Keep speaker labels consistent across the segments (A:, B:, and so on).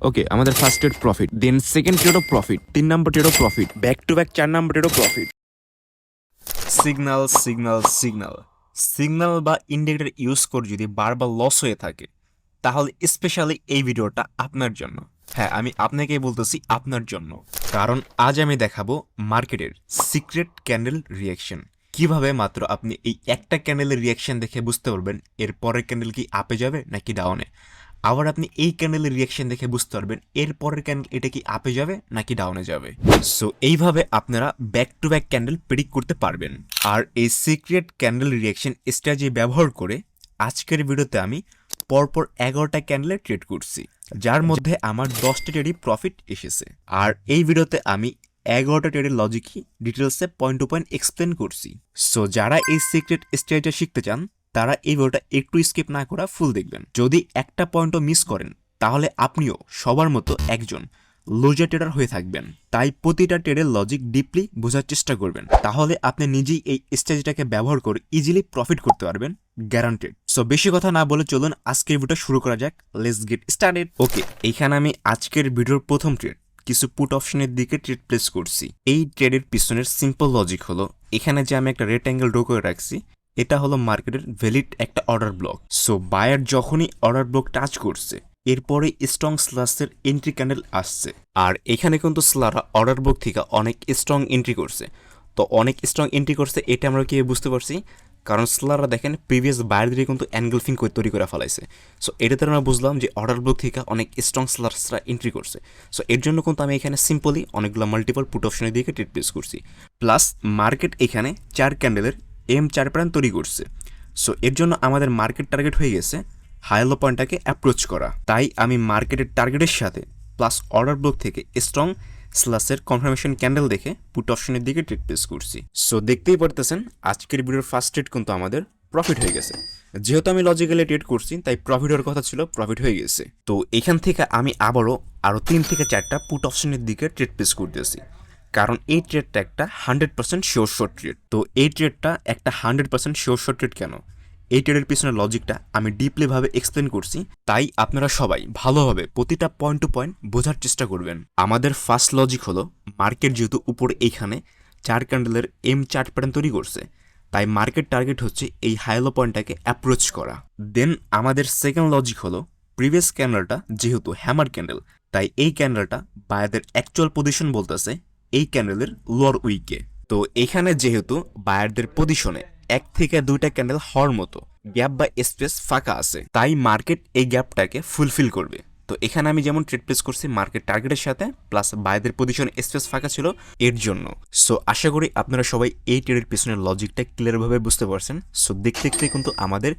A: ওকে, আমাদের first trade profit, then second ট্রেডও profit, 3 number ট্রেডও profit, back to back 4 number ট্রেডও profit.
B: Signal signal signal signal বা indicator use করে যদি বারবার লস হয়ে থাকে, তাহলে স্পেশালি এই ভিডিওটা আপনার জন্য। হ্যাঁ, আমি আপনাকেই বলতেছি আপনার জন্য, কারণ আজ আমি দেখাবো মার্কেটের সিক্রেট ক্যান্ডেল রিয়াকশন। কিভাবে মাত্র আপনি এই একটা ক্যান্ডেলের রিয়াকশন দেখে বুঝতে পারবেন এর পরের ক্যান্ডেল কি আপে যাবে নাকি ডাউনে। আবার আপনি এই ক্যান্ডেলের রিয়াকশন দেখে বুঝতে পারবেন এর পরের ক্যান্ডেল এটা কি আপে যাবে নাকি ডাউনে যাবে। সো এইভাবে আপনারা back to back candle predict করতে পারবেন। আর এই সিক্রেট ক্যান্ডেল রিয়াকশন স্ট্র্যাটেজি ব্যবহার করে আজকের ভিডিওতে আমি পরপর 11টা ক্যান্ডেলে ট্রেড করছি, যার মধ্যে আমার 10টা ট্রেডই প্রফিট এসেছে। আর এই ভিডিওতে আমি 11টা ট্রেডের লজিকই ডিটেলসে পয়েন্ট টু পয়েন্ট এক্সপ্লেন করছি। সো যারা এই সিক্রেট স্ট্র্যাটেজি শিখতে চান তারা এই ভিডিওটা একটু স্কিপ না করা ফুল দেখবেন। যদি একটা পয়েন্টও মিস করেন তাহলে আপনিও সবার মতো একজন লুজার ট্রেডার হয়ে থাকবেন। তাই প্রতিটা ট্রেডের লজিক ডিপলি বোঝার চেষ্টা করবেন, তাহলে আপনি নিজেই এই স্ট্র্যাটেজিটাকে ব্যবহার করে ইজিলি প্রফিট করতে পারবেন, গ্যারান্টেড। সো বেশি কথা না বলে চলুন আজকের ভিডিও শুরু করা যাক। Let's get started. ওকে, এইখানে আমি আজকের ভিডিওর প্রথম ট্রেড কিছু পুট অপশনের দিকে ট্রেড প্লেস করছি। এই ট্রেডের পিছনের সিম্পল লজিক হলো, এখানে যে আমি একটা রেড অ্যাঙ্গেল ড্র করে রাখছি এটা হলো মার্কেটের ভ্যালিড একটা অর্ডার ব্লক। সো বায়ার যখনই অর্ডার ব্লক টাচ করছে এরপরে স্ট্রং স্লাসের এন্ট্রি ক্যান্ডেল আসছে। আর এখানে কিন্তু স্লারা অর্ডার ব্লক থেকে অনেক স্ট্রং এন্ট্রি করছে। তো অনেক স্ট্রং এন্ট্রি করছে এটা আমরা কি বুঝতে পারছি, কারণ স্লাররা দেখেন প্রিভিয়াস বায়ার দিয়ে কিন্তু অ্যাঙ্গেলফিং তৈরি করে ফেলাইছে। সো এটাতে আমরা বুঝলাম যে অর্ডার ব্লক থেকে অনেক স্ট্রং স্লার্সরা এন্ট্রি করছে। সো এর জন্য কিন্তু আমি এখানে সিম্পলি অনেকগুলো মাল্টিপল পুট অপশনের দিকে ট্রেড প্লেস করছি। প্লাস মার্কেট এখানে 4 ক্যান্ডেলের M4 প্যাটার্ন তৈরি করছে। সো এর জন্য আমাদের মার্কেট টার্গেট হয়ে গেছে হাইলো পয়েন্টটাকে অ্যাপ্রোচ করা। তাই আমি মার্কেটের টার্গেটের সাথে প্লাস অর্ডার ব্লক থেকে স্ট্রং স্লাসের কনফার্মেশন ক্যান্ডেল দেখে পুট অপশনের দিকে ট্রেড প্লেস করছি। সো দেখতেই পারতেছেন আজকের ভিডিওর ফার্স্ট ট্রেড কিন্তু আমাদের প্রফিট হয়ে গেছে। যেহেতু আমি লজিক্যালি ট্রেড করছি তাই প্রফিট হওয়ার কথা ছিল, প্রফিট হয়ে গেছে। তো এখান থেকে আমি আরও 3 থেকে 4টা পুট অপশনের দিকে ট্রেড প্লেস করতেছি, কারণ এই ট্রেডটা একটা 100% শিওর শর্ট ট্রেড। তো এই ট্রেডটা একটা 100% শিওর শর্ট ট্রেড কেন, এই ট্রেডের পিছনের লজিকটা আমি ডিপলি ভাবে এক্সপ্লেন করছি। তাই আপনারা সবাই ভালোভাবে প্রতিটা পয়েন্ট টু পয়েন্ট বোঝার চেষ্টা করবেন। আমাদের ফার্স্ট লজিক হলো, মার্কেট যেহেতু উপরে এইখানে 4 ক্যান্ডেলের M4 প্যাটার্ন তৈরি করছে, তাই মার্কেট টার্গেট হচ্ছে এই হাইলো পয়েন্টটাকে অ্যাপ্রোচ করা। দেন আমাদের সেকেন্ড লজিক হলো, প্রিভিয়াস ক্যান্ডেলটা যেহেতু হ্যামার ক্যান্ডেল, তাই এই ক্যান্ডেলটা বায়ারদের অ্যাকচুয়াল পজিশন বলতেছে এই ক্যান্ডেলের লোয়ার উইকে। তো এখানে যেহেতু বায়ারদের পজিশনে 1 থেকে 2টা ক্যান্ডেল হওয়ার মতো গ্যাপ বা স্পেস ফাঁকা আছে, তাই মার্কেট এই গ্যাপটাকে ফুলফিল করবে। তো এখানে আমি যেমন ট্রেড প্লেস করছি মার্কেট টার্গেটের সাথে, প্লাস বায়ারদের পজিশনে স্পেস ফাঁকা ছিল এর জন্য। সো আশা করি আপনারা সবাই এই ট্রেডের পিছনের লজিকটা ক্লিয়ারভাবে বুঝতে পারছেন। সো দেখতে দেখতে কিন্তু আমাদের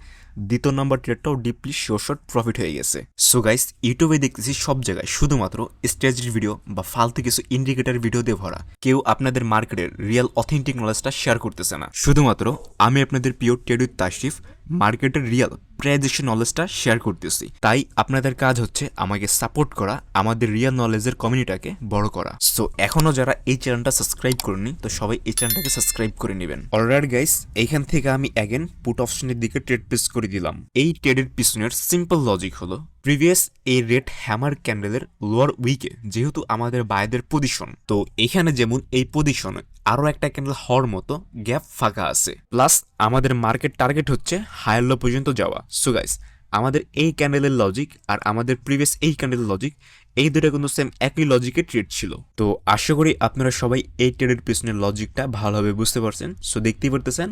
B: দ্বিতীয় নম্বর ট্রেডটাও ডিপলি শিওর শর্ট প্রফিট হয়ে গেছে। সো গাইস, ইউটিউবে দেখতেছি সব জায়গায় শুধুমাত্র স্ট্র্যাটেজির ভিডিও বা ফালতু কিছু ইন্ডিকেটর ভিডিও দিয়ে ভরা। কেউ আপনাদের মার্কেটের রিয়েল অথেন্টিক নলেজটা শেয়ার করতেছে না। শুধুমাত্র আমি আপনাদের প্রিয় ট্রেড উইথ তাশরিফ মার্কেটের রিয়েল প্রাইজেশন নলেজটা শেয়ার করতেছি। তাই আপনাদের কাজ হচ্ছে আমাকে সাপোর্ট করা, আমাদের রিয়েল নলেজের কমিউনিটিটাকে বড় করা। সো এখনো যারা এই চ্যানেলটা সাবস্ক্রাইব করেনি তো সবাই এই চ্যানেলটাকে সাবস্ক্রাইব করে নেবেন। অলরাইট গাইস, এইখান থেকে আমি অ্যাগেন পুট অপশনের দিকে ট্রেড প্লেস করে দিলাম। এই ট্রেডের পিছনের সিম্পল লজিক হলো, প্রিভিয়াস এই রেড হ্যামার ক্যান্ডেলের লোয়ার উইকে যেহেতু আমাদের বায়ারদের পজিশন, তো এখানে যেমন এই পজিশনে আরও একটা ক্যান্ডেল হওয়ার মতো গ্যাপ ফাঁকা আছে। প্লাস আমাদের মার্কেট টার্গেট হচ্ছে হায়ার লো পর্যন্ত যাওয়া। সো গাইস, আমাদের এই ক্যান্ডেলের লজিক আর আমাদের প্রিভিয়াস এই ক্যান্ডেলের লজিক, এই দুটো কিন্তু সেম একই লজিকে ট্রেড ছিল। তো আশা করি আপনারা সবাই এই ট্রেডের পিছনের লজিকটা ভালোভাবে বুঝতে পারছেন। সো দেখতেই পারতেছেন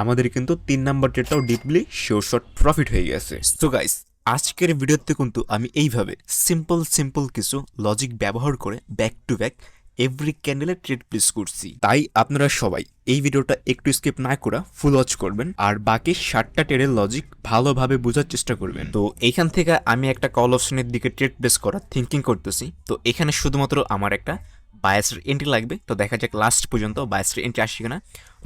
B: আমাদের কিন্তু 3 নাম্বার ট্রেডটাও ডিপলি শিওর শর্ট প্রফিট হয়ে গেছে। সো গাইস, আজকের ভিডিওতে কিন্তু আমি এইভাবে সিম্পল কিছু লজিক ব্যবহার করে ব্যাক টু ব্যাক এভরি ক্যান্ডেলে ট্রেড প্লেস করছি। তাই আপনারা সবাই এই ভিডিওটা একটু স্কিপ না করে ফুল ওয়াচ করবেন আর বাকি 7টা ট্রেডের লজিক ভালোভাবে বোঝার চেষ্টা করবেন। তো এইখান থেকে আমি একটা কল অপশনের দিকে ট্রেড প্লেস করার থিঙ্কিং করতেছি। তো এখানে শুধুমাত্র আমার একটা বায়াসের এন্ট্রি লাগবে। তো দেখা যাক লাস্ট পর্যন্ত বায়াসের এন্ট্রি আসে কিনা।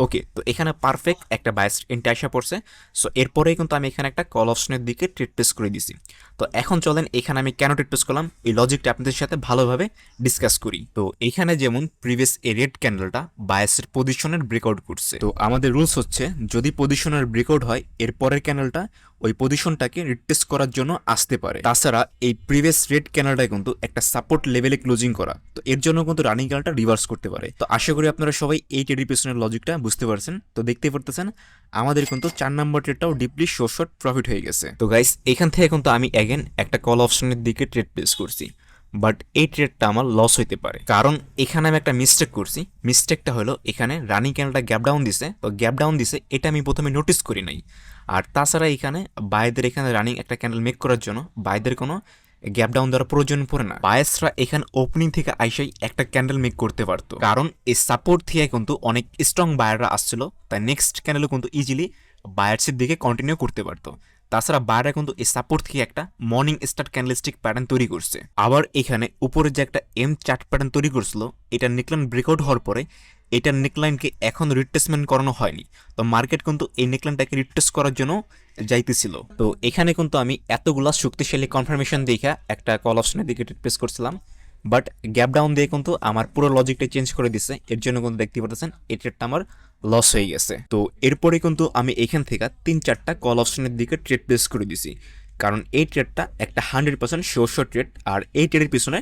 B: ওকে, তো এখানে পারফেক্ট একটা বায়াস এন্ট্রি আসা পড়ছে। সো এরপরেই কিন্তু আমি এখানে একটা কল অপশনের দিকে ট্রেড প্লেস করে দিছি। তো এখন চলেন এখানে আমি কেন ট্রেড প্লেস করলাম এই লজিকটা আপনাদের সাথে ভালোভাবে ডিসকাস করি। তো এখানে যেমন প্রিভিয়াস এই রেড ক্যান্ডেলটা বায়াসের পজিশনের ব্রেকআউট করছে, তো আমাদের রুলস হচ্ছে যদি পজিশনের ব্রেকআউট হয় এর পরের ক্যান্ডেলটা ওই পজিশনটাকে রিটেস্ট করার জন্য আসতে পারে। তাছাড়া এই প্রিভিয়াস রেড ক্যান্ডেলটা কিন্তু একটা সাপোর্ট লেভেলে ক্লোজিং করা, তো এর জন্য কিন্তু রানিং ক্যান্ডেলটা রিভার্স করতে পারে। তো আশা করি আপনারা সবাই এই ট্রেডের পিছনের লজিকটা বুঝতে পারছেন। তো দেখতে পারতেছেন আমাদের কিন্তু 4 নম্বর ট্রেডটাও ডিপলি শর্ট প্রফিট হয়ে গেছে। তো গাইস এখান থেকে কিন্তু আমি অ্যাগেন একটা কল অপশনের দিকে ট্রেড প্লেস করছি, বাট এই ট্রেডটা আমার লস হইতে পারে, কারণ এখানে আমি একটা মিস্টেক করছি। মিস্টেকটা হলো এখানে রানিং ক্যান্ডেলটা গ্যাপ ডাউন দিছে, তো গ্যাপ ডাউন দিছে এটা আমি প্রথমে নোটিস করি নাই। আর তাছাড়া এখানে বাইদের এখানে রানিং একটা ক্যান্ডেল মেক করার জন্য বাইদের কোনো গ্যাপ ডাউন দেওয়ার প্রয়োজন পড়ে না। বায়াসরা এখানে ওপেনিং থেকে আইসাই একটা ক্যান্ডেল মেক করতে পারতো, কারণ এই সাপোর্ট থেকে কিন্তু অনেক স্ট্রং বায়াররা আসছিল, তাই নেক্সট ক্যান্ডেলও কিন্তু ইজিলি বায়ার্সের দিকে কন্টিনিউ করতে পারতো। তাছাড়া বায়াররা কিন্তু এই সাপোর্ট থেকে একটা মর্নিং স্টার ক্যান্ডেলস্টিক প্যাটার্ন তৈরি করছে। আবার এখানে উপরে যে একটা এম চার্ট প্যাটার্ন তৈরি করছিল, এটা নেকলাইন ব্রেকআউট হওয়ার পরে এটার নেকলাইনকে এখন রিট্রেসমেন্ট করানো হয়নি, তো মার্কেট কিন্তু এই নেকলাইনটাকে রিট্রেস করার জন্য যাইতেছিল। তো এখানে কিন্তু আমি এতগুলা শক্তিশালী কনফার্মেশন দেখে একটা কল অপশনের দিকে প্রেস করছিলাম, বাট গ্যাপ ডাউন দিয়ে কিন্তু আমার পুরো লজিকটা চেঞ্জ করে দিচ্ছে। এর জন্য কিন্তু দেখতে পাচ্ছেন এই ট্রেডটা আমার লস হয়ে গেছে। তো এরপরে কিন্তু আমি এখান থেকে 3-4টা কল অপশনের দিকে ট্রেড প্লেস করে দিছি, কারণ এই ট্রেডটা একটা 100% শিওর ট্রেড, আর এই ট্রেডের পিছনে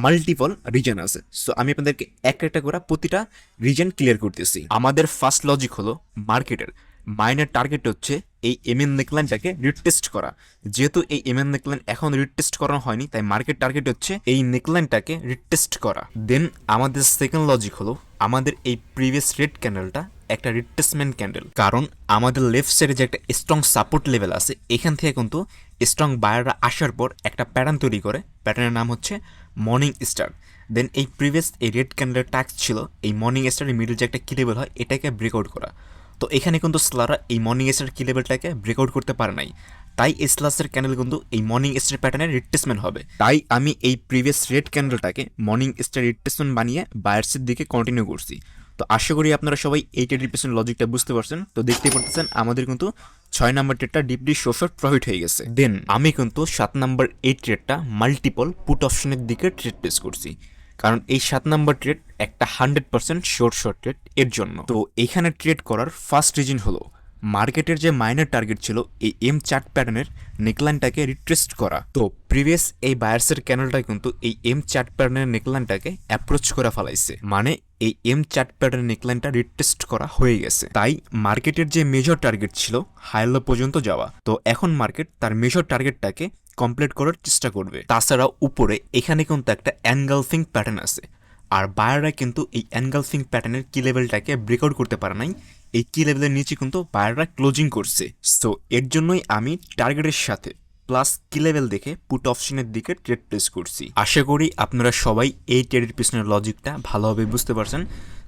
B: মাল্টিপল রিজন আছে। সো আমি আপনাদেরকে একটা করে প্রতিটা রিজন ক্লিয়ার করতেছি। আমাদের ফার্স্ট লজিক হলো মার্কেটের মাইনের টার্গেট হচ্ছে এই এমএন নেকলাইনটাকে রিটেস্ট করা। যেহেতু এই এমএন নেকলাইন এখন রিটেস্ট করানো হয়নি, তাই মার্কেট টার্গেট হচ্ছে এই নেকলাইনটাকে রিটেস্ট করা। দেন আমাদের সেকেন্ড লজিক হলো আমাদের এই প্রিভিয়াস রেড ক্যান্ডেলটা একটা রিট্রেসমেন্ট ক্যান্ডেল, কারণ আমাদের লেফট সাইডে যে একটা স্ট্রং সাপোর্ট লেভেল আছে এখান থেকে কিন্তু স্ট্রং বায়াররা আসার পর একটা প্যাটার্ন তৈরি করে, প্যাটার্নের নাম হচ্ছে মর্নিং স্টার। দেন এই প্রিভিয়াস এই রেড ক্যান্ডেলের টাস্ক ছিল এই মর্নিং স্টারের মিডল যে একটা কি লেভেল হয় এটাকে ব্রেকআউট করা। তো এখানে কিন্তু স্লাররা এই মর্নিং স্টার কি লেভেলটাকে ব্রেকআউট করতে পারে নাই, তাই স্লাসের ক্যান্ডেল কিন্তু এই মর্নিং স্টার প্যাটার্নের রিট্রেসমেন্ট হবে। তাই আমি এই প্রিভিয়াস রেড ক্যান্ডেলটাকে মর্নিং স্টার রিট্রেসমেন্ট বানিয়ে বায়ার্সের দিকে কন্টিনিউ করছি। তো আশা করি আপনারা সবাই এই ট্রেডের পিছনে লজিকটা বুঝতে পারছেন। তো দেখতেই পারতেছেন আমাদের কিন্তু 6 নাম্বার ট্রেডটা ডিপলি শর্ট প্রফিট হয়ে গেছে। দেন আমি কিন্তু 7 নাম্বার এই ট্রেডটা মাল্টিপল পুট অপশনের দিকে ট্রেড প্লেস করছি, কারণ এই 7 নাম্বার ট্রেড একটা 100% শর্ট ট্রেড এর জন্য। তো এখানে ট্রেড করার ফার্স্ট রিজন হলো মার্কেটের যে মাইনার টার্গেট ছিল এই এম চার্ট প্যাটার্নের নেকলাইনটাকে রিট্রেস্ট করা। তো প্রিভিয়াস এই বায়ার্সের ক্যানেলটা কিন্তু এই এম চার্ট প্যাটার্নের নেকলাইনটাকে অ্যাপ্রোচ করে ফেলাইছে, মানে এই এম চার্ট প্যাটার্নের নেকলাইনটা রিটেস্ট করা হয়ে গেছে। তাই মার্কেটের যে মেজর টার্গেট ছিল হাই লো পর্যন্ত যাওয়া, তো এখন মার্কেট তার মেজর টার্গেটটাকে কমপ্লিট করার চেষ্টা করবে। তাছাড়া উপরে এখানে কিন্তু একটা অ্যানগালফিং প্যাটার্ন আছে, আর বায়াররা কিন্তু এই অ্যানগালফিং প্যাটার্নের কি লেভেলটাকে ব্রেকআউট করতে পারে নাই, এই কি লেভেলের নিচে কিন্তু বায়াররা ক্লোজিং করছে। সো এর জন্যই আমি টার্গেটের সাথে প্লাস কি লেভেল দেখে পুট অপশনের দিকে ট্রেড প্লেস করছি। আশা করি আপনারা সবাই এই ট্রেডের পিছনের লজিকটা ভালোভাবে বুঝতে পারছেন।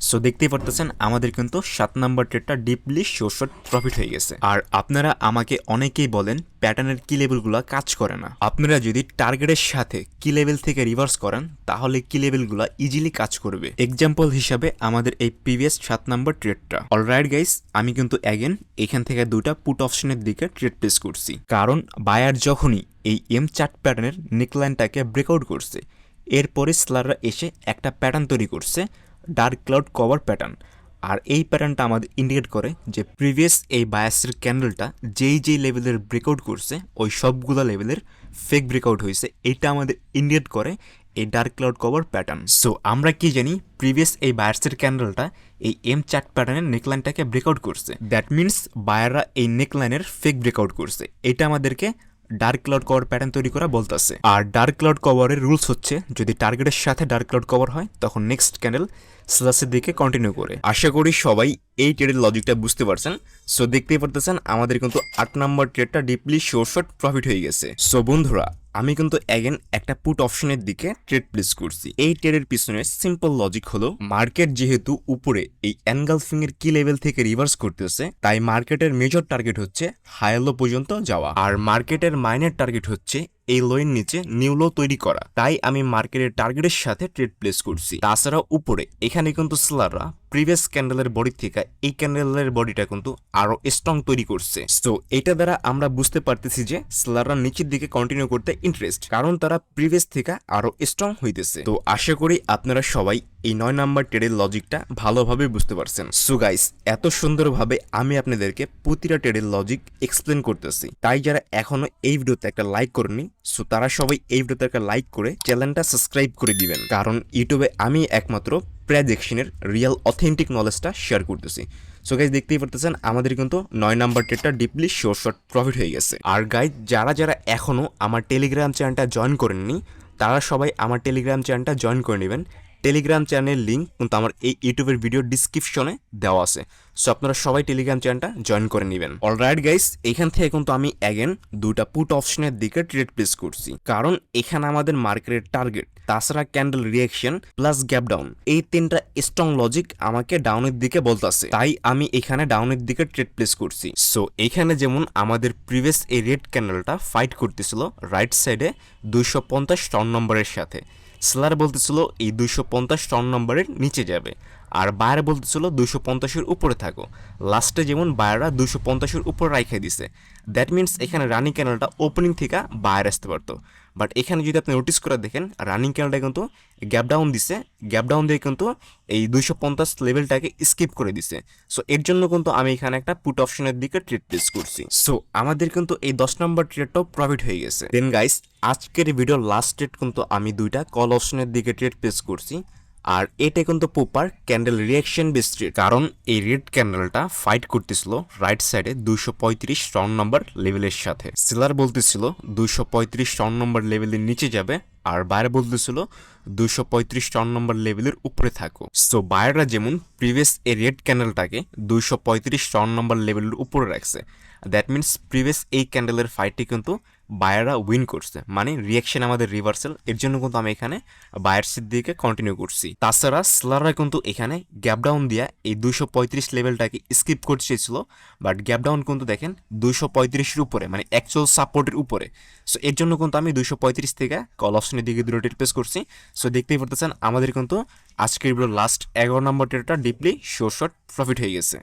B: সো দেখতেই পারতেছেন আমাদের কিন্তু 7 নাম্বার ট্রেডটা ডিপলি শর্ট প্রফিট হয়ে গেছে। আর আপনারা আমাকে অনেকেই বলেন প্যাটার্নের কি লেভেলগুলো কাজ করে না। আপনারা যদি টার্গেটের সাথে কি লেভেল থেকে রিভার্স করেন তাহলে কি লেভেলগুলো ইজিলি কাজ করবে। এক্সাম্পল হিসাবে আমাদের এই প্রিভিয়াস 7 নাম্বার ট্রেডটা। অলরাইট গাইস, আমি কিন্তু অ্যাগেন এখান থেকে 2টা পুট অপশনের দিকে ট্রেড প্লেস করছি, কারণ বায়ার যখনই এই এম চার্ট প্যাটার্নের নেকলাইনটাকে ব্রেকআউট করছে এরপরে স্লাররা এসে একটা প্যাটার্ন তৈরি করছে ডার্ক ক্লাউড কভার প্যাটার্ন। আর এই প্যাটার্নটা আমাদের ইন্ডিকেট করে যে প্রিভিয়াস এই বায়াসের ক্যান্ডেলটা যেই লেভেলের ব্রেকআউট করছে ওই সবগুলো লেভেলের ফেক ব্রেকআউট হয়েছে, এটা আমাদের ইন্ডিকেট করে এই dark cloud cover pattern. So আমরা কি জানি প্রিভিয়াস এই বায়ার্সের ক্যান্ডেলটা এই এম চার্ট প্যাটার্নের নেকলাইনটাকে ব্রেকআউট করছে, দ্যাট মিনস বায়াররা এই নেকলাইনের ফেক ব্রেকআউট করছে, এটা আমাদেরকে ডার্ক ক্লাউড কভার প্যাটার্ন তৈরি করা বলতেছে। আর ডার্ক ক্লাউড কভারের রুলস হচ্ছে যদি টার্গেটের সাথে ডার্ক ক্লাউড কভার হয় তখন নেক্সট ক্যান্ডেল স্লাসের দিকে কন্টিনিউ করে। আশা করি সবাই এই ট্রেডের লজিকটা বুঝতে পারছেন। সো দেখতেই পারতেছেন আমাদের কিন্তু 8 নাম্বার ট্রেডটা ডিপলি শর্ট প্রফিট হয়ে গেছে। সো বন্ধুরা, আমি কিন্তু অ্যাগেন একটা পুট অপশনের দিকে ট্রেড প্লেস করছি। এই ট্রেডের পিছনে সিম্পল লজিক হলো মার্কেট যেহেতু উপরে এই এনগালফিং এর কি লেভেল থেকে রিভার্স করতেছে, তাই মার্কেটের মেজর টার্গেট হচ্ছে হাই লো পর্যন্ত যাওয়া, আর মার্কেটের মাইনের টার্গেট হচ্ছে এই লোয়ের নিচে নিউ লো তৈরি করা, তাই আমি মার্কেটের টার্গেটের সাথে ট্রেড প্লেস করছি। তাছাড়া উপরে এখানে কিন্তু সেলাররা প্রিভিয়াস ক্যান্ডেলের বডি থেকে এই ক্যান্ডেলের বডিটা কিন্তু আরো স্ট্রং তৈরি করছে। সো এটা দ্বারা আমরা বুঝতে পারতেছি যে সেলাররা নিচের দিকে কন্টিনিউ করতে ইন্টারেস্ট, কারণ তারা প্রিভিয়াস থেকে আরো স্ট্রং হইতেছে। তো আশা করি আপনারা সবাই এই 9 নাম্বার ট্রেডের লজিকটা ভালোভাবে বুঝতে পারছেন। সো গাইস, এত সুন্দরভাবে আমি আপনাদেরকে প্রতিটা ট্রেডের লজিক এক্সপ্লেন করতেছি, তাই যারা এখনো এই ভিডিওতে একটা লাইক করেননি, সো তারা সবাই এই ভিডিওতে একটা লাইক করে চ্যানেলটা সাবস্ক্রাইব করে দিবেন, কারণ ইউটিউবে আমি একমাত্র প্রেডিকশনের রিয়েল অথেন্টিক নলেজটা শেয়ার করতেছি। সো গাইজ, দেখতেই পারতেছেন আমাদের কিন্তু 9 নাম্বার ট্রেডটা ডিপলি শর্ট প্রফিট হয়ে গেছে। আর গাইজ, যারা যারা এখনো আমার টেলিগ্রাম চ্যানেলটা জয়েন করেননি, তারা সবাই আমার টেলিগ্রাম চ্যানেলটা জয়েন করে নেবেন। টেলিগ্রাম চ্যানেলের লিঙ্ক কিন্তু আমার এই ইউটিউবের ভিডিও ডিসক্রিপশনে দেওয়া আছে। সো আপনারা সবাই টেলিগ্রাম চ্যানেলটা জয়েন করে নেবেন। অলরাইট গাইস, এখান থেকে কিন্তু আমি অ্যাগেন দুটা পুট অপশনের দিকে ট্রেড প্লেস করছি, কারণ এখানে আমাদের মার্কেটের টার্গেট, তাছাড়া candle reaction plus gap down, এই তিনটা স্ট্রং লজিক আমাকে ডাউনের দিকে বলতেছে, তাই আমি এখানে ডাউনের দিকে ট্রেড প্লেস করছি। সো এখানে যেমন আমাদের প্রিভিয়াস এই রেড ক্যান্ডেলটা ফাইট করতেছিল রাইট সাইডে 250 টন নম্বরের সাথে। সেলার বলতেছিল এই 250 টন নম্বরের নিচে যাবে, আর বায়ার বলতেছিল 250-এর উপরে থাকো। লাস্টে যেমন বায়াররা 250-এর উপরে রাইখে দিছে, দ্যাট মিনস এখানে রানিং ক্যান্ডেলটা ওপেনিং থেকে বায়ার আসতে পারতো। বাট এখানে যদি আপনি নোটিস করে দেখেন, রানিং ক্যান্ডেলটা কিন্তু গ্যাপ ডাউন দিছে, গ্যাপ ডাউন দিয়ে কিন্তু এই 250 লেভেলটাকে স্কিপ করে দিছে। সো এর জন্য কিন্তু আমি এখানে একটা পুট অপশনের দিকে ট্রেড প্লেস করছি। সো আমাদের কিন্তু এই 10 নম্বর ট্রেডটাও প্রফিট হয়ে গেছে। দেন গাইস, আজকের ভিডিওর লাস্ট ট্রেড কিন্তু আমি দুইটা কল অপশনের দিকে ট্রেড প্লেস করছি, আর এটা কিন্তু proper candle reaction base trade, কারণ এই রেড ক্যান্ডেলটা ফাইট করতেছিল রাইট সাইডে 235 টন নম্বর লেভেলের সাথে। সেলার বলতেছিল 235 টন নম্বর লেভেলের নিচে যাবে, আর বায়ার বলতেছিল 235 টন নম্বর লেভেলের উপরে থাকো। সো বায়াররা যেমন প্রিভিয়াস এই রেড ক্যান্ডেলটাকে 235 টন নম্বর লেভেলের উপরে রাখছে, দ্যাট মিনস প্রিভিয়াস এই ক্যান্ডেলের ফাইটটি কিন্তু বায়াররা উইন করছে, মানে রিয়াকশন আমাদের রিভার্সাল। এর জন্য কিন্তু আমি এখানে বায়ার্সের দিকে কন্টিনিউ করছি। তাছাড়া সেলাররা কিন্তু এখানে গ্যাপ ডাউন দিয়া এই 235 লেভেলটাকে স্কিপ করতে চেয়েছিল, বাট গ্যাপ ডাউন কিন্তু দেখেন 235-এর উপরে, মানে অ্যাকচুয়াল সাপোর্টের উপরে। সো এর জন্য কিন্তু আমি 235 থেকে কল অপশনের দিকে দুটো ট্রেড প্লেস করছি। সো দেখতেই পারতেছেন আমাদের কিন্তু আজকের ভিডিওর লাস্ট 11 নম্বর ট্রেডটা ডিপলি শর্ট প্রফিট হয়ে গেছে।